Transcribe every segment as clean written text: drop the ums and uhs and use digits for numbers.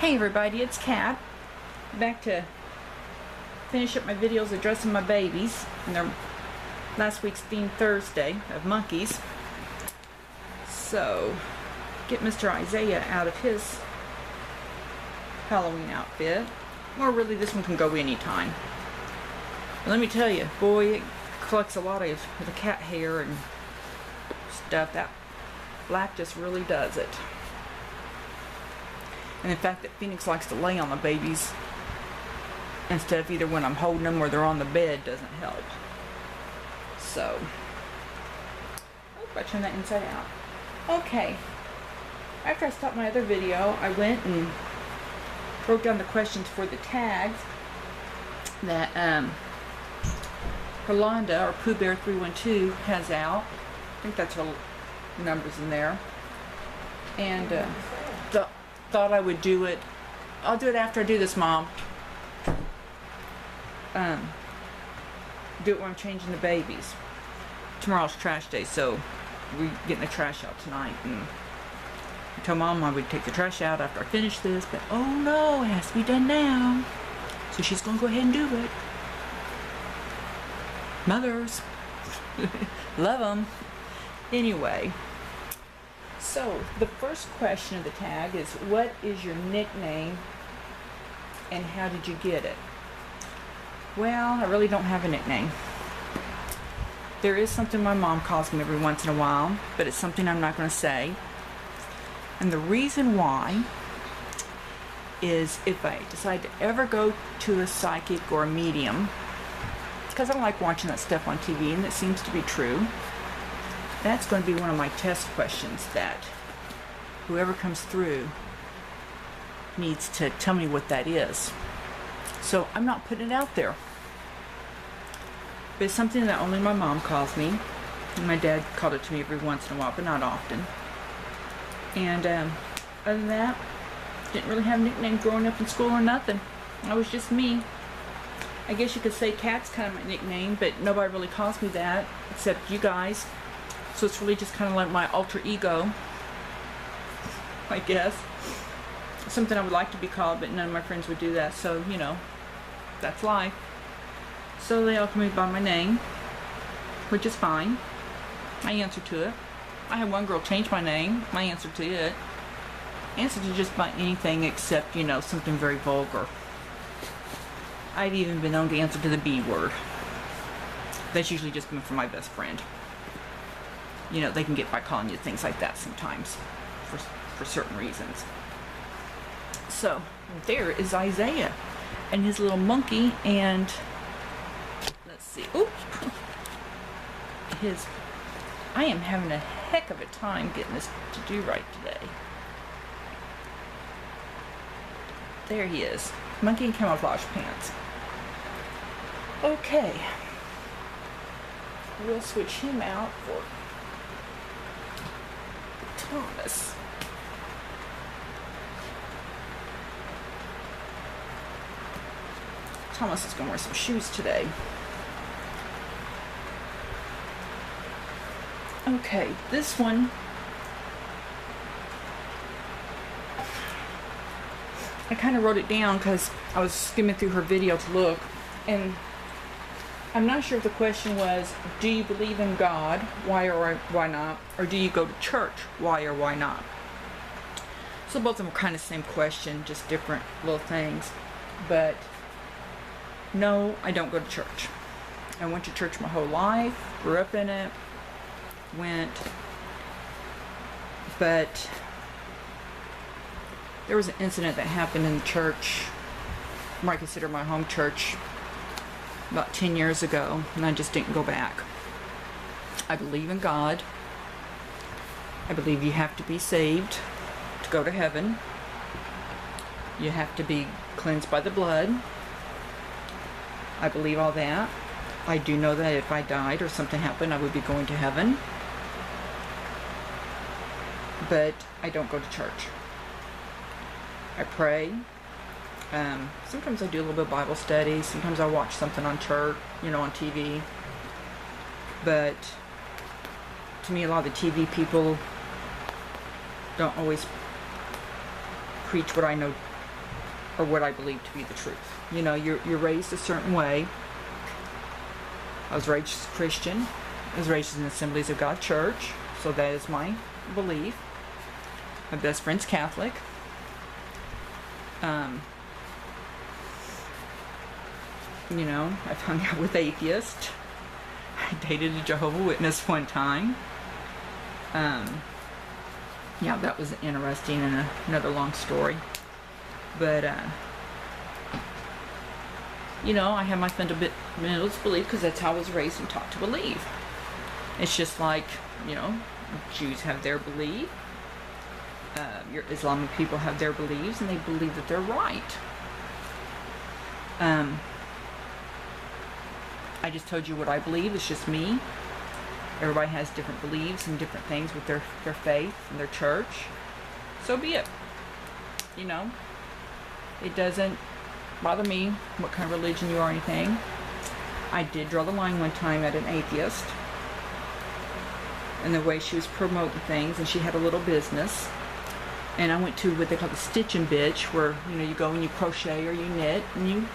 Hey everybody, it's Kat. Back to finish up my videos addressing my babies and their last week's themed Thursday of monkeys. So, get Mr. Isaiah out of his Halloween outfit. Or really, this one can go anytime. Let me tell you, boy, it collects a lot of the cat hair and stuff. That black just really does it. And the fact that Phoenix likes to lay on the babies instead of either when I'm holding them or they're on the bed doesn't help. So, I turned that inside out. Okay, after I stopped my other video, I went and wrote down the questions for the tags that Rolanda, or Pooh Bear 312, has out. I think that's her numbers in there. And thought I would do it. I'll do it after I do this, Mom. Do it when I'm changing the babies. Tomorrow's trash day, so we're getting the trash out tonight. And I told Mom I would take the trash out after I finish this, but oh no, it has to be done now. So she's gonna go ahead and do it. Mothers. Love them. Anyway. So, the first question of the tag is, what is your nickname and how did you get it? Well, I really don't have a nickname. There is something my mom calls me every once in a while, but it's something I'm not going to say. And the reason why is if I decide to ever go to a psychic or a medium, because I don't like watching that stuff on TV, and it seems to be true, that's going to be one of my test questions that whoever comes through needs to tell me what that is. So I'm not putting it out there. But it's something that only my mom calls me. And my dad called it to me every once in a while, but not often. And other than that, didn't really have a nickname growing up in school or nothing. I was just me. I guess you could say Cat's kind of my nickname, but nobody really calls me that except you guys. So it's really just kind of like my alter ego, I guess. Something I would like to be called, but none of my friends would do that. So, you know, that's life. So they all call me by my name, which is fine. I answer to it. I had one girl change my name. I answer to it. Answer to just about anything except, you know, something very vulgar. I've even been known to answer to the B word. That's usually just been for my best friend. You know, they can get by calling you things like that sometimes for certain reasons. So, there is Isaiah and his little monkey, and let's see. Oops. I am having a heck of a time getting this to do right today. There he is. Monkey in camouflage pants. Okay. We'll switch him out for Thomas. Thomas is going to wear some shoes today. Okay, this one I kind of wrote it down because I was skimming through her video to look, and I'm not sure if the question was, do you believe in God? Why or why not? Or do you go to church? Why or why not? So both of them were kind of the same question, just different little things. But no, I don't go to church. I went to church my whole life, grew up in it, but there was an incident that happened in the church, where I consider my home church, about 10 years ago, and I just didn't go back. I believe in God. I believe you have to be saved to go to heaven. You have to be cleansed by the blood. I believe all that. I do know that if I died or something happened, I would be going to heaven. But I don't go to church. I pray. Sometimes I do a little bit of Bible study. Sometimes I watch something on church, you know, on TV. But to me, a lot of the TV people don't always preach what I know or what I believe to be the truth. You know, you're raised a certain way. I was raised Christian. I was raised in the Assemblies of God Church, so that is my belief. My best friend's Catholic. You know, I've hung out with atheists. I dated a Jehovah's Witness one time. Yeah, that was interesting and another long story. But, you know, I have my fundamentalist belief because that's how I was raised and taught to believe. It's just like, you know, Jews have their belief. Your Islamic people have their beliefs, and they believe that they're right. I just told you what I believe. It's just me. Everybody has different beliefs and different things with their faith and their church. So be it. You know, it doesn't bother me what kind of religion you are or anything. I did draw the line one time at an atheist and the way she was promoting things, and she had a little business. And I went to what they call the stitch and bitch, where, you know, you go and you crochet or you knit and you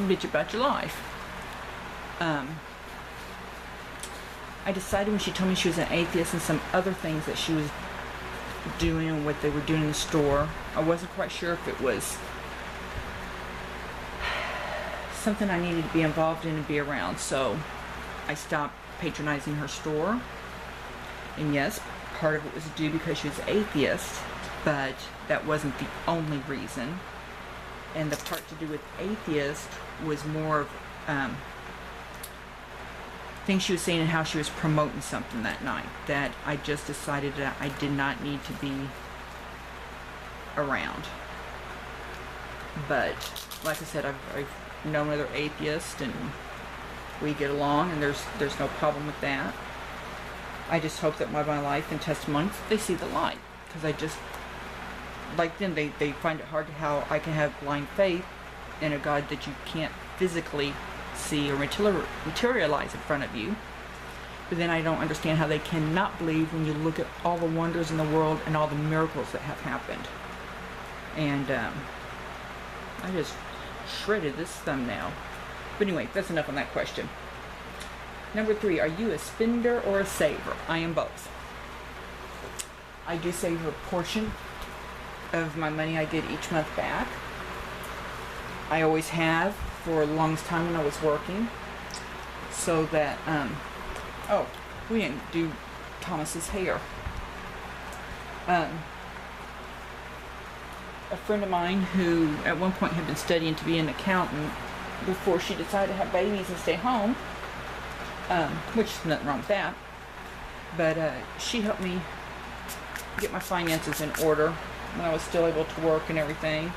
bitch about your life. I decided when she told me she was an atheist and some other things that she was doing and what they were doing in the store, I wasn't quite sure if it was something I needed to be involved in and be around. So I stopped patronizing her store. And yes, part of it was due because she was an atheist, but that wasn't the only reason. And the part to do with atheist was more of things she was saying and how she was promoting something that night that I just decided that I did not need to be around. But like I said, I've known other atheists and we get along, and there's no problem with that. I just hope that by my life and testimony they see the light, because I just like them. They find it hard to how I can have blind faith in a God that you can't physically see or materialize in front of you. But then I don't understand how they cannot believe when you look at all the wonders in the world and all the miracles that have happened. And I just shredded this thumbnail. But anyway, that's enough on that question. Number 3, are you a spender or a saver? I am both. I do save a portion of my money I get each month back. I always have for the longest time when I was working. So that, oh, we didn't do Thomas's hair. A friend of mine who at one point had been studying to be an accountant before she decided to have babies and stay home, which is nothing wrong with that, but she helped me get my finances in order when I was still able to work and everything,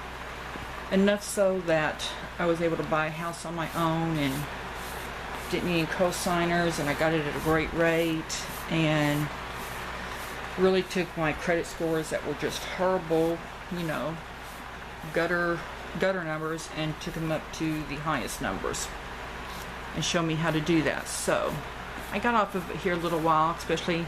enough so that I was able to buy a house on my own and didn't need any co-signers, and I got it at a great rate, and really took my credit scores that were just horrible, you know, gutter numbers, and took them up to the highest numbers and showed me how to do that. So I got off of it here a little while, especially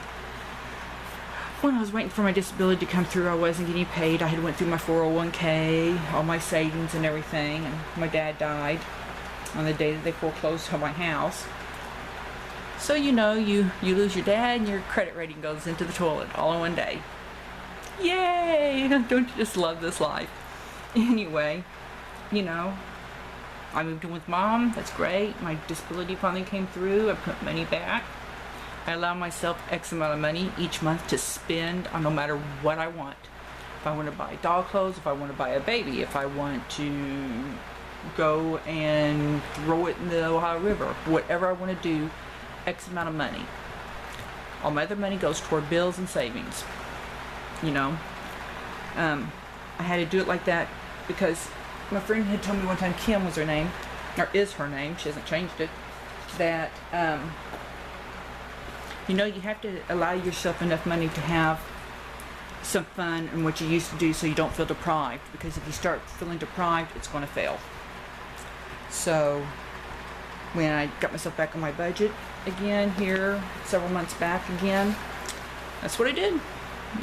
when I was waiting for my disability to come through. I wasn't getting paid. I had went through my 401k, all my savings and everything, and my dad died on the day that they foreclosed on my house. So you know, you lose your dad and your credit rating goes into the toilet all in one day. Yay! Don't you just love this life? Anyway, you know, I moved in with Mom. That's great. My disability finally came through. I put money back. I allow myself X amount of money each month to spend on no matter what I want. If I want to buy doll clothes, if I want to buy a baby, if I want to go and throw it in the Ohio River, whatever I want to do, X amount of money. All my other money goes toward bills and savings. You know, I had to do it like that because my friend had told me one time, Kim was her name, or is her name, she hasn't changed it, that, you know, you have to allow yourself enough money to have some fun in what you used to do so you don't feel deprived, because if you start feeling deprived, it's going to fail. So when I got myself back on my budget again here several months back again, that's what I did.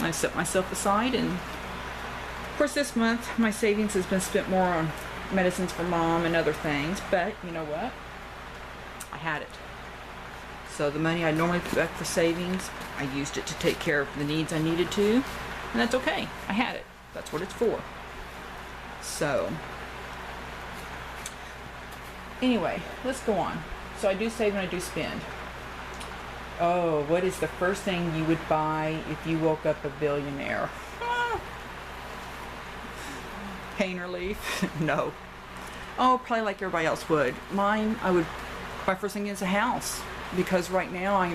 I set myself aside, and of course this month my savings has been spent more on medicines for mom and other things. But you know what? I had it. So the money I normally put back for savings, I used it to take care of the needs I needed to. And that's okay. I had it. That's what it's for. So, anyway, let's go on. So I do save and I do spend. Oh, what is the first thing you would buy if you woke up a billionaire? Pain relief? No. Oh, probably like everybody else would. Mine, I would buy first thing is a house. Because right now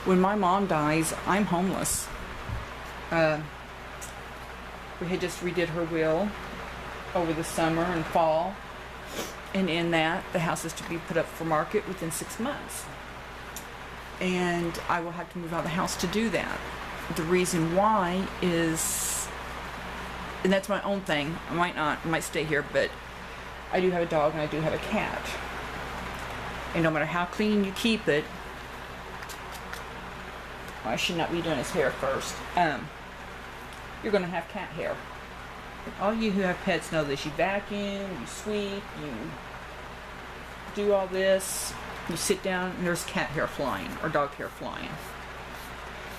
when my mom dies, I'm homeless. We had just redid her will over the summer and fall. And in that, the house is to be put up for market within 6 months. And I will have to move out of the house to do that. The reason why is, and that's my own thing. I might stay here, but I do have a dog and I do have a cat. And no matter how clean you keep it, I should not be doing his hair first. You're going to have cat hair. All you who have pets know this. You vacuum, you sweep, you do all this. You sit down and there's cat hair flying or dog hair flying.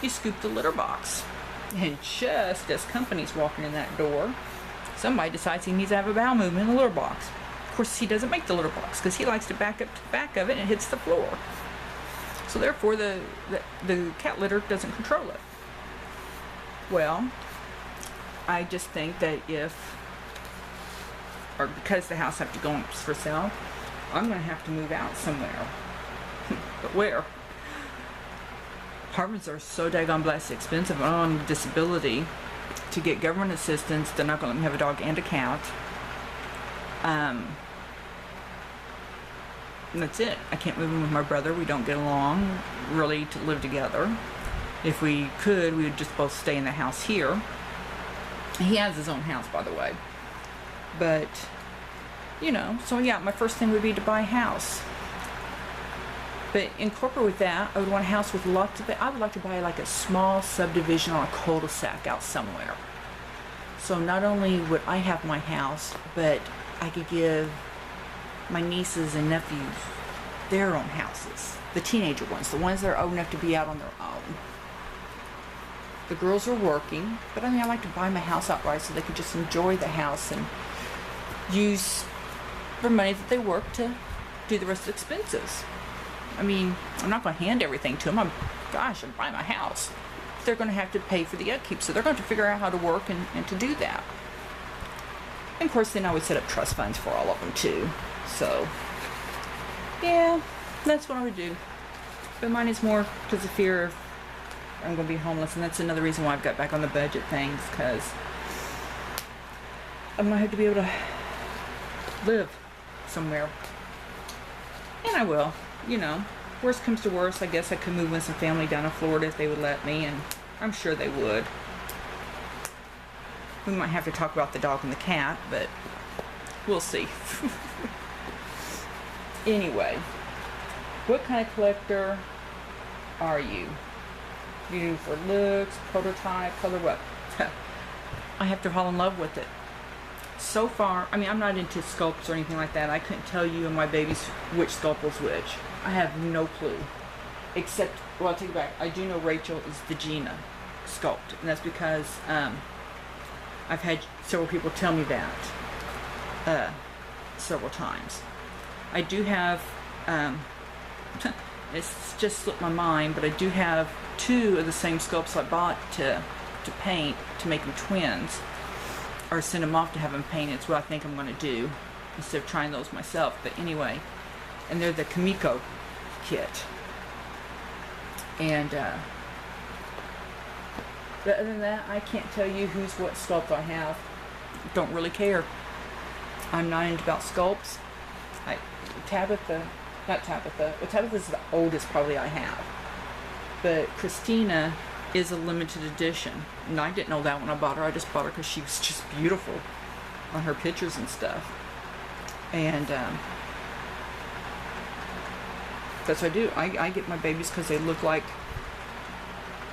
You scoop the litter box. And just as company's walking in that door, somebody decides he needs to have a bowel movement in the litter box. Of course, he doesn't make the litter box because he likes to back up to the back of it and it hits the floor. So therefore, the cat litter doesn't control it. Well, I just think that because the house have to go for sale, I'm going to have to move out somewhere. But where? Apartments are so daggone blessed expensive. I'm on disability. To get government assistance, they're not going to let me have a dog and a cat. And that's it. I can't move in with my brother. We don't get along really to live together. If we could, we would just both stay in the house here. He has his own house, by the way. But, so yeah, my first thing would be to buy a house. But in corporate with that, I would want a house with lots of, I would like to buy like a small subdivision on a cul-de-sac out somewhere. So not only would I have my house, but I could give my nieces and nephews their own houses. The teenager ones, the ones that are old enough to be out on their own. The girls are working, but I like to buy my house outright so they could just enjoy the house and use the money that they work to do the rest of the expenses. I'm not going to hand everything to them. I'm buying my house. They're going to have to pay for the upkeep, so they're going to have to figure out how to work and to do that. And of course, then I would set up trust funds for all of them too. So, yeah, that's what I would do. But mine is more because of fear of I'm going to be homeless, and that's another reason why I've got back on the budget things, because I'm going to have to be able to live somewhere. And I will, Worst comes to worst, I guess I could move with some family down in Florida if they would let me, and I'm sure they would. We might have to talk about the dog and the cat, but we'll see. Anyway, what kind of collector are you? You do for looks, prototype, color, what? I have to fall in love with it. So far, I'm not into sculpts or anything like that. I couldn't tell you and my babies which sculpt was which. I have no clue. Except, well, I'll take it back. I do know Rachel is the Gina sculpt. And that's because I've had several people tell me that several times. I do have, it's just slipped my mind, but I do have 2 of the same sculpts I bought to paint to make them twins, or send them off to have them painted. It's what I think I'm going to do instead of trying those myself. But anyway, and they're the Kamiko kit. And but other than that, I can't tell you what sculpt I have. Don't really care. I'm not into about sculpts. Tabitha's the oldest probably I have. But Christina is a limited edition. And I didn't know that when I bought her. I just bought her because she was just beautiful on her pictures and stuff. And that's what I do. I get my babies because they look like,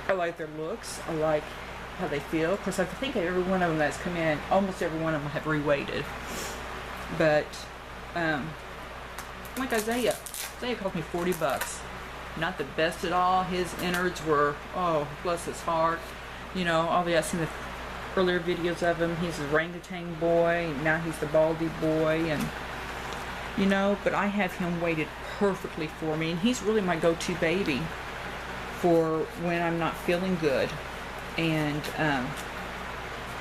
I like their looks. I like how they feel. Of course, I think every one of them that's come in, almost every one of them have reweighted. But like Isaiah cost me $40. Not the best at all. His innards were, oh, bless his heart. You know, obviously I've seen the earlier videos of him. He's a orangutan boy. Now he's the baldy boy. And, you know, but I have him weighted perfectly for me. And he's really my go-to baby for when I'm not feeling good. And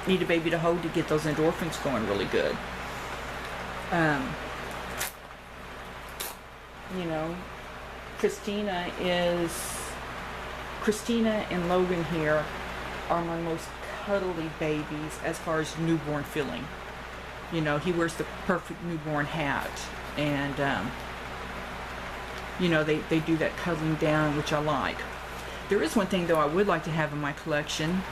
need a baby to hold to get those endorphins going really good. You know, Christina and Logan here are my most cuddly babies as far as newborn feeling. You know, he wears the perfect newborn hat, and you know, they do that cuddling down, which I like. There is one thing though I would like to have in my collection,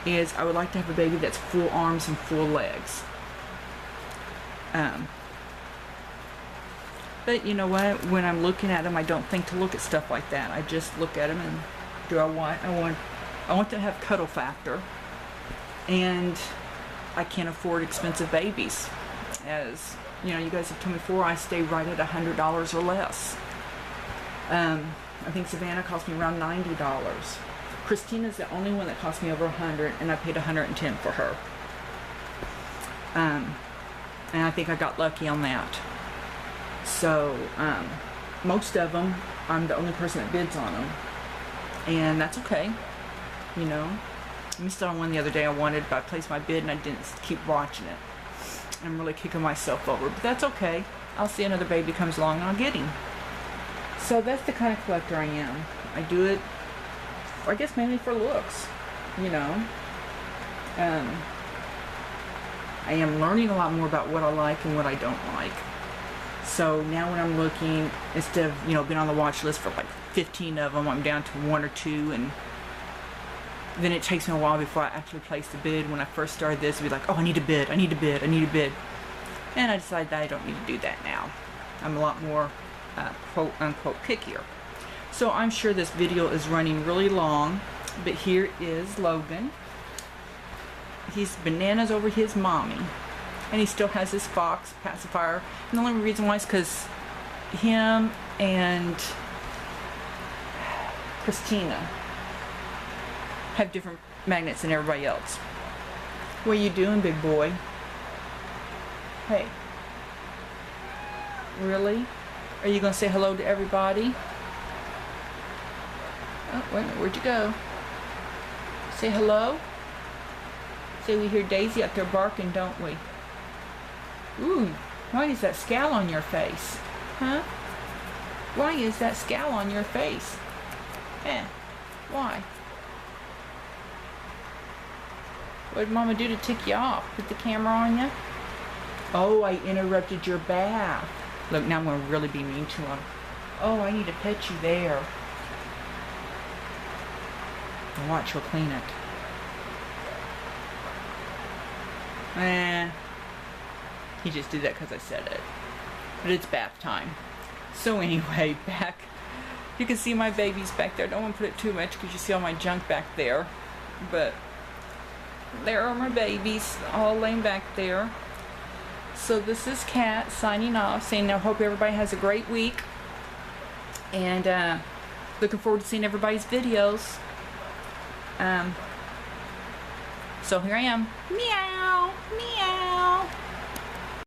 is I would like to have a baby that's full arms and full legs. But you know what? When I'm looking at them, I don't think to look at stuff like that. I just look at them and I want to have cuddle factor, and I can't afford expensive babies. As you know, you guys have told me before, I stay right at $100 or less. I think Savannah cost me around $90. Christina's the only one that cost me over $100, and I paid $110 for her. And I think I got lucky on that. So, most of them, I'm the only person that bids on them. And that's okay. You know, I missed out on one the other day I wanted, but I placed my bid and I didn't keep watching it. I'm really kicking myself over, but that's okay. I'll see another baby comes along and I'll get him. So that's the kind of collector I am. I do it, I guess, mainly for looks, you know. I am learning a lot more about what I like and what I don't like. So now when I'm looking, instead of, you know, being on the watch list for like 15 of them, I'm down to 1 or 2, and then it takes me a while before I actually place the bid. When I first started this, it'd be like, oh, I need a bid, I need a bid, I need a bid. And I decided that I don't need to do that now. I'm a lot more, quote unquote, pickier. So I'm sure this video is running really long, but here is Logan. He's bananas over his mommy. And he still has his fox pacifier. And the only reason why is because him and Christina have different magnets than everybody else. What are you doing, big boy? Hey. Really? Are you going to say hello to everybody? Oh, wait a minute. Where'd you go? Say hello? Say we hear Daisy out there barking, don't we? Ooh, why is that scowl on your face? Huh? Why is that scowl on your face? Eh, why? What did Mama do to tick you off? Put the camera on you? Oh, I interrupted your bath. Look, now I'm going to really be mean to him. Oh, I need to pet you there. And watch her clean it. He just did that because I said it. But it's bath time. So anyway, back. You can see my babies back there. I don't want to put it too much because you see all my junk back there. But there are my babies all laying back there. So this is Kat signing off, saying I hope everybody has a great week. And looking forward to seeing everybody's videos. So here I am. Meow, meow.